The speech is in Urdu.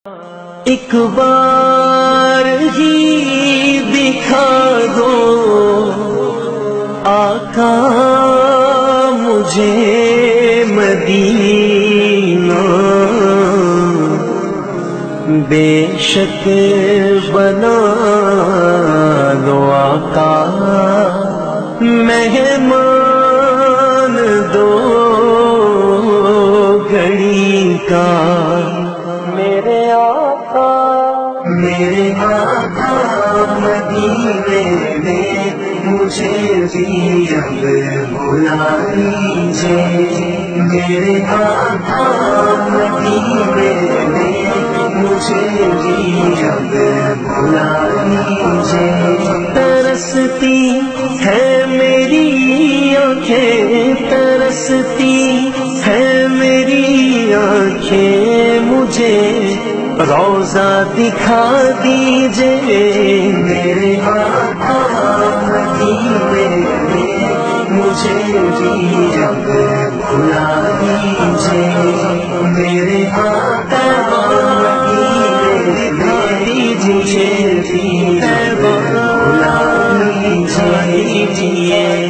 ایک بار ہی دکھا دو آقا مجھے مدینہ، بے شک بنا دو آقا مہمان دو گھڑی کا، میرے آقا مدینے میں مجھے بھی اب بلا لیجیے، میرے آقا مدینے میں مجھے بھی اب بلا لیجیے۔ ترستی ہے میری آنکھیں، ترستی ہے میری آنکھیں، مجھے روضہ دکھا دیجئے، میرے آقا مدینے میں مجھے بھی اب بلا دیجئے، میرے آقا مدینے میں مجھے بھی اب بلا دیجئے۔